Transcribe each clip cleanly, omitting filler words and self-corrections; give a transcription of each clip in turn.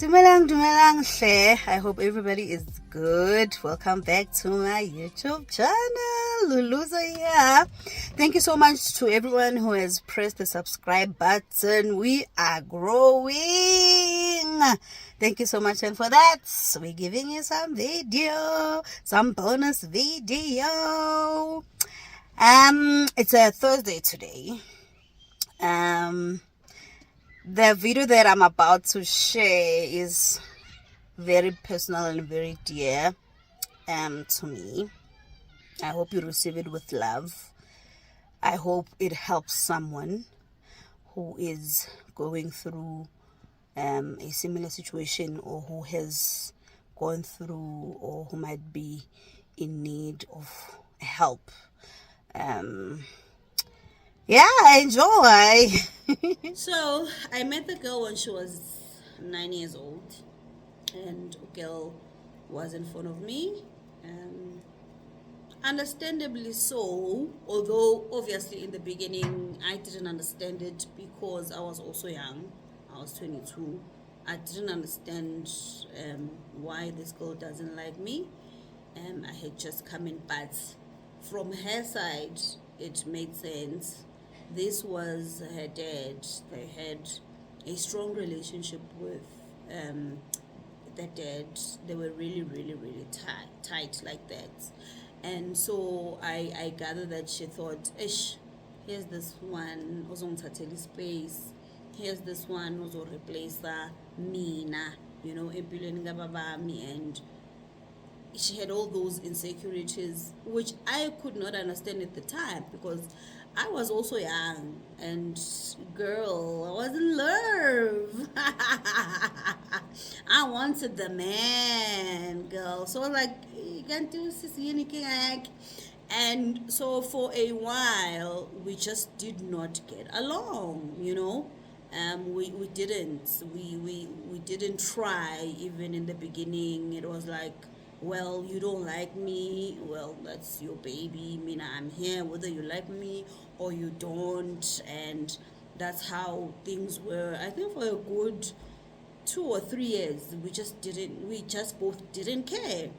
Dumelang, share. I hope everybody is good. Welcome back to my YouTube channel. Luluza here. Thank you so much to everyone who has pressed the subscribe button. We are growing. Thank you so much, and for that, we're giving you some video, some bonus video. It's a Thursday today. The video that I'm about to share is very personal and very dear to me. I hope you receive it with love. I hope it helps someone who is going through a similar situation, or who has gone through, or who might be in need of help. Enjoy. So I met the girl when she was 9 years old, and a girl was in front of me. Understandably so, although obviously in the beginning I didn't understand it because I was also young. I was 22. I didn't understand why this girl doesn't like me. I had just come in, but from her side it made sense. This was her dad. They had a strong relationship with the dad. They were really, really, really tight like that. And so I gathered that she thought, ish, here's this one who's on Tateli space. Here's this one who's on replacer Mina, and she had all those insecurities, which I could not understand at the time because I was also young, and girl, I was in love. I wanted the man, girl. So like, you can do this, and so for a while we just did not get along. We didn't try. Even in the beginning it was like, well, you don't like me, well, that's your baby. I'm here whether you like me or you don't. And that's how things were. I think for a good 2 or 3 years we just both didn't care.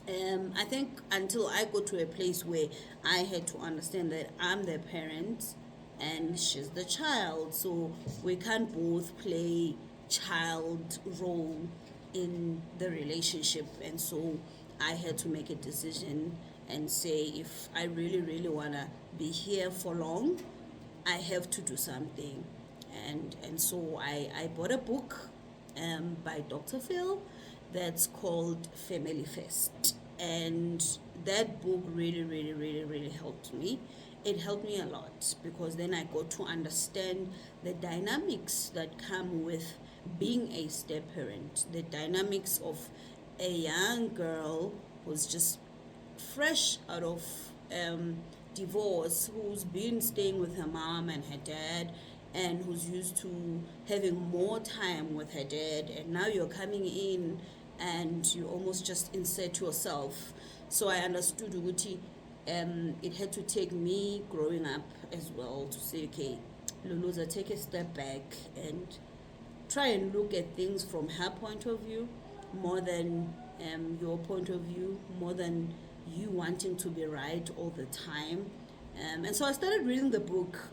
I think until I got to a place where I had to understand that I'm the parent and she's the child, so we can't both play child role in the relationship. And so I had to make a decision and say, if I really, really want to be here for long, I have to do something. And so I bought a book by Dr. Phil that's called Family First. And that book really, really, really, really helped me. It helped me a lot because then I got to understand the dynamics that come with being a step parent, the dynamics of a young girl who's just fresh out of divorce, who's been staying with her mom and her dad, and who's used to having more time with her dad, and now you're coming in and you almost just insert yourself. So I understood Uguti. It had to take me growing up as well to say, okay, Luluza, take a step back and try and look at things from her point of view more than your point of view, more than you wanting to be right all the time. And so I started reading the book,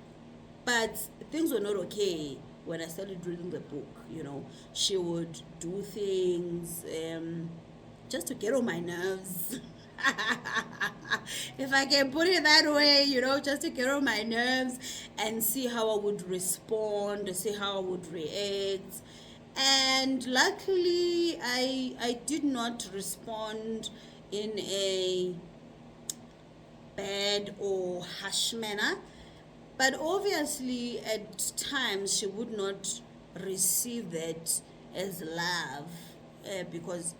but things were not okay when I started reading the book. She would do things just to get on my nerves. If I can put it that way, just to get on my nerves and see how I would respond, see how I would react. And luckily, I did not respond in a bad or harsh manner. But obviously, at times, she would not receive that as love. Because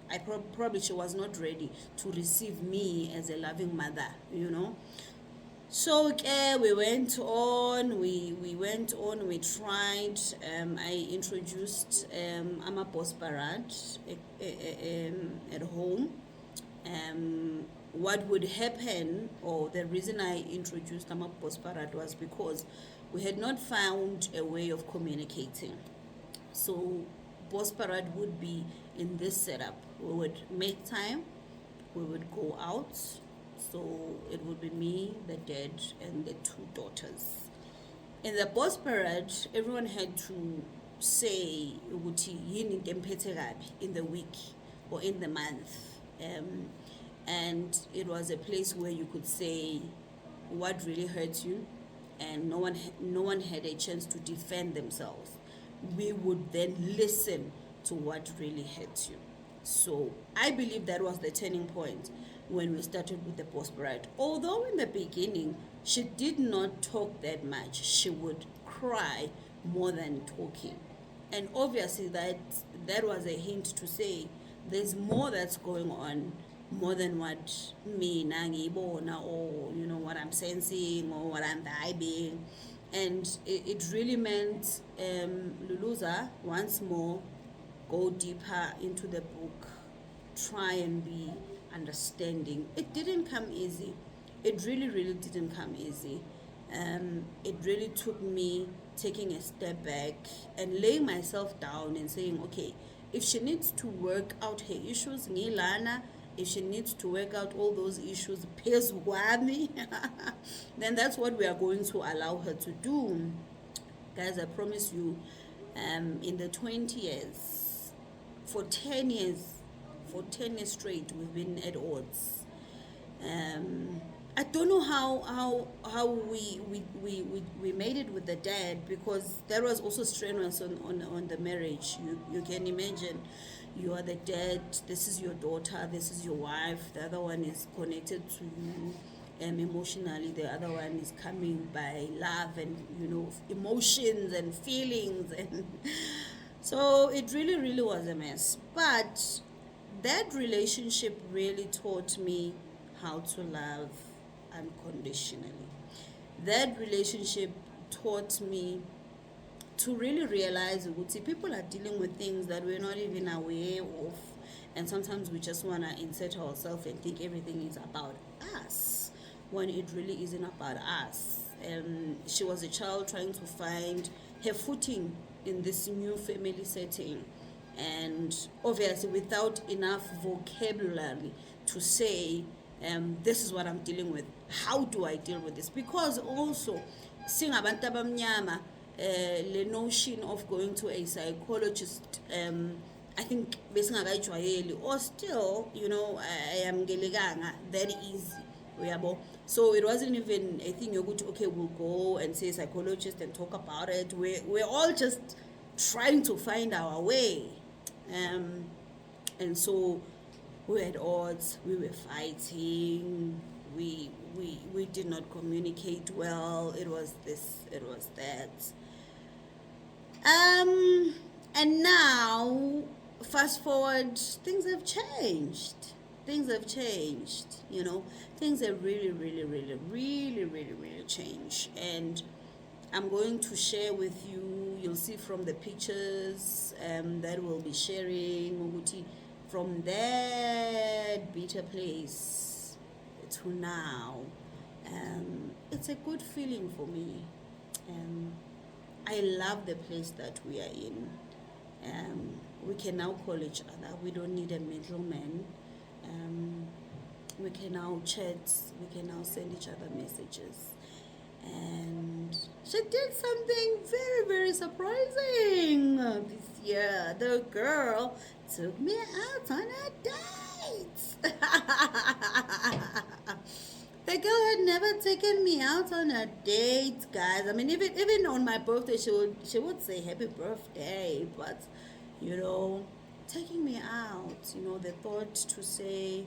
probably she was not ready to receive me as a loving mother, So we went on, we tried. I introduced Ama Parad at home. What would happen, or the reason I introduced Ama Parad was because we had not found a way of communicating. So post parade would be in this setup. We would make time, we would go out. So it would be me, the dad, and the two daughters. In the post parade, everyone had to say ukuthi yini into emphethe kabi in the week or in the month. And it was a place where you could say what really hurts you, and no one had a chance to defend themselves. We would then listen to what really hurts you. So I believe that was the turning point when we started with the post parade. Although in the beginning she did not talk that much, she would cry more than talking. And obviously that was a hint to say there's more that's going on, more than what me ngibona, or what I'm sensing or what I'm vibing. And it really meant, Luluza, once more, go deeper into the book, try and be understanding. It didn't come easy. It really, really didn't come easy. It really took me taking a step back and laying myself down and saying, okay, if she needs to work out her issues, ngilana, if she needs to work out all those issues, phezu kwami, then that's what we are going to allow her to do. Guys, I promise you, in the 20 years, for 10 years, straight, we've been at odds. I don't know how we made it with the dad, because that was also strenuous on the marriage. You can imagine, you are the dad, this is your daughter, this is your wife, the other one is connected to you emotionally, the other one is coming by love and emotions and feelings, and so it really, really was a mess. But that relationship really taught me how to love unconditionally. That relationship taught me to really realize that people are dealing with things that we're not even aware of, and sometimes we just want to insert ourselves and think everything is about us when it really isn't about us. She was a child trying to find her footing in this new family setting, and obviously without enough vocabulary to say, this is what I'm dealing with. How do I deal with this? Because also, singabantu abamnyama, the notion of going to a psychologist, I think besingakayijwayeli, or still, I am geleganga that easy. So it wasn't even a thing you're going to, okay, we'll go and see a psychologist and talk about it. We're all just trying to find our way. And so we were at odds, we were fighting, we did not communicate well, it was this, it was that. And now, fast forward, things have changed. Things have really, really, really, really, really, really changed. And I'm going to share with you, you'll see from the pictures that we'll be sharing, from that bitter place to now. It's a good feeling for me. I love the place that we are in. We can now call each other. We don't need a middleman. We can now chat. We can now send each other messages. And she did something very, very surprising this year. The girl took me out on a date. The girl had never taken me out on a date, guys. I mean, even on my birthday, she would say happy birthday, but taking me out, the thought to say,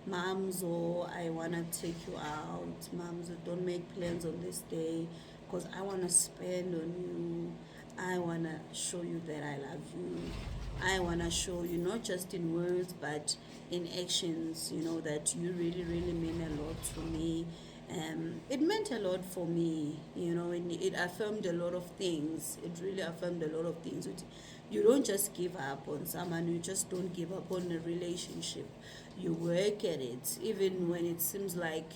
Mamzo, I want to take you out. Mamzo, don't make plans on this day because I want to spend on you. I want to show you that I love you. I want to show you, not just in words, but in actions, that you really, really mean a lot to me. It meant a lot for me, and it affirmed a lot of things. It really affirmed a lot of things. You don't just give up on someone. You just don't give up on a relationship. You work at it, even when it seems like,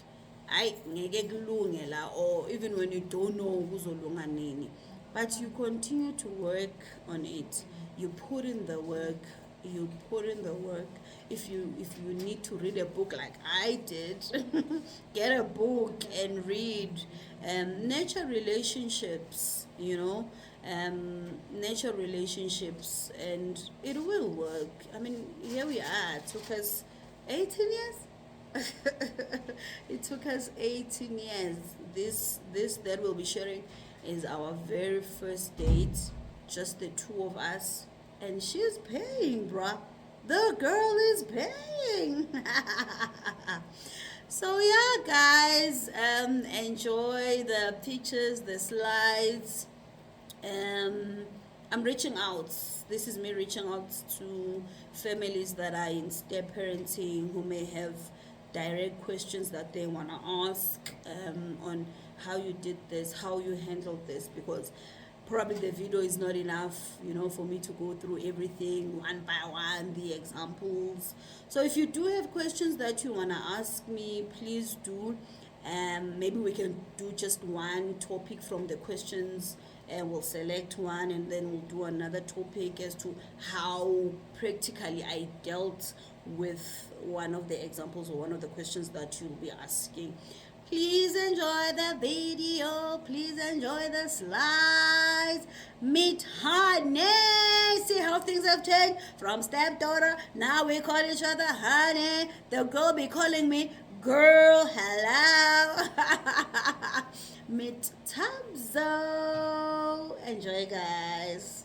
or even when you don't know kuzolunga nini. but you continue to work on it. You put in the work. You put in the work. If you need to read a book like I did, get a book and read. Nature relationships, nature relationships, and it will work. I mean, here we are. It took us 18 years. It took us 18 years. This that we'll be sharing is our very first date, just the two of us, and she's paying, bruh. The girl is paying. So yeah, guys, enjoy the pictures, the slides. um, I'm reaching out. This is me reaching out to families that are in step parenting who may have direct questions that they want to ask, on how you did this, how you handled this, because probably the video is not enough, for me to go through everything one by one, the examples. So if you do have questions that you want to ask me, please do. Maybe we can do just one topic from the questions, and we'll select one, and then we'll do another topic as to how practically I dealt with one of the examples or one of the questions that you'll be asking. Please enjoy the video. Please enjoy the slides. Meet honey. See how things have changed from stepdaughter. Now we call each other honey. The girl be calling me girl. Hello. Meet Tabzo. Enjoy, guys.